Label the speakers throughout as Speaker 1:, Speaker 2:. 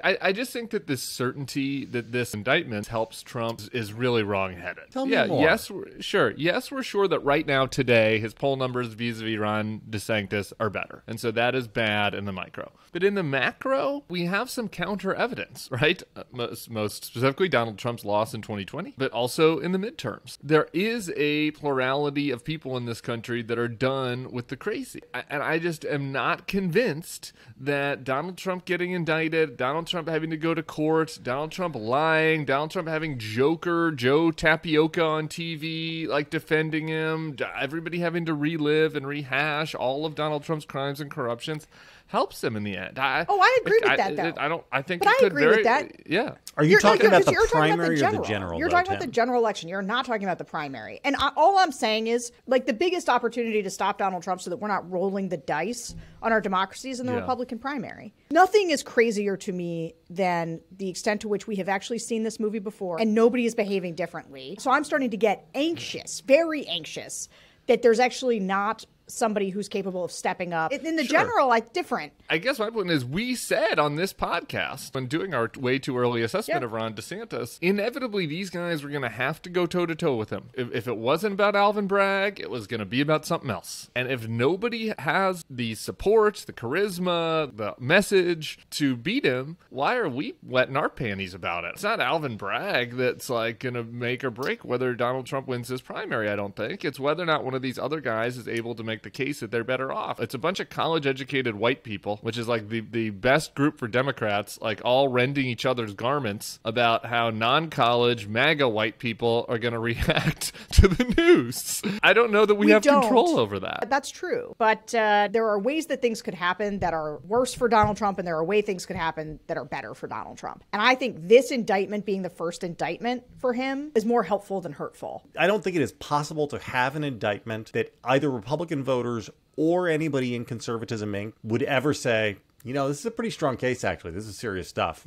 Speaker 1: I just think that this certainty that this indictment helps Trump is really wrong-headed.
Speaker 2: Tell me more.
Speaker 1: Yes, sure. Yes, we're sure that right now, today, his poll numbers vis-a-vis Ron DeSantis are better. And so that is bad in the micro. But in the macro, we have some counter evidence, right? Most specifically, Donald Trump's loss in 2020, but also in the midterms. There is a plurality of people in this country that are done with the crazy. And I just am not convinced that Donald Trump getting indicted, Donald Trump having to go to court, Donald Trump lying, Donald Trump having Joe Tapioca on TV, like defending him, everybody having to relive and rehash all of Donald Trump's crimes and corruptions helps him in the end.
Speaker 3: I agree with that, though.
Speaker 1: I think
Speaker 3: but
Speaker 1: it could
Speaker 3: I agree with that.
Speaker 1: Yeah.
Speaker 2: Are you talking about the
Speaker 3: you're
Speaker 2: primary
Speaker 3: talking about
Speaker 2: or the general?
Speaker 3: You're talking about the general election. You're not talking about the primary. And all I'm saying is, like, the biggest opportunity to stop Donald Trump so that we're not rolling the dice on our democracies in the Republican primary. Nothing is crazier to me than the extent to which we have actually seen this movie before and nobody is behaving differently. So I'm starting to get anxious, very anxious, that there's actually not somebody who's capable of stepping up. In the general, like, different.
Speaker 1: I guess my point is, we said on this podcast, when doing our way too early assessment of Ron DeSantis, inevitably these guys were going to have to go toe-to-toe with him. If it wasn't about Alvin Bragg, it was going to be about something else. And if nobody has the support, the charisma, the message to beat him, why are we wetting our panties about it? It's not Alvin Bragg that's, like, going to make or break whether Donald Trump wins his primary, I don't think. It's whether or not one of these other guys is able to make the case that they're better off. It's a bunch of college-educated white people, which is like the best group for Democrats, like all rending each other's garments about how non-college MAGA white people are going to react to the news. I don't know that we have control over that.
Speaker 3: That's true. But there are ways that things could happen that are worse for Donald Trump, and there are ways things could happen that are better for Donald Trump. And I think this indictment being the first indictment for him is more helpful than hurtful.
Speaker 2: I don't think it is possible to have an indictment that either Republican voters or anybody in conservatism Inc. would ever say, you know, this is a pretty strong case, actually. This is serious stuff.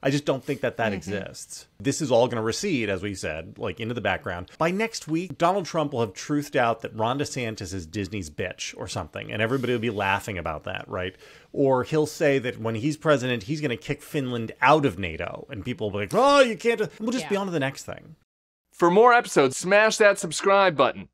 Speaker 2: I just don't think that exists. This is all going to recede, as we said, like into the background. By next week, Donald Trump will have truthed out that Ron DeSantis is Disney's bitch or something, and everybody will be laughing about that, right? Or he'll say that when he's president, he's going to kick Finland out of NATO, and people will be like, oh, you can't. We'll just be on to the next thing.
Speaker 1: For more episodes, smash that subscribe button.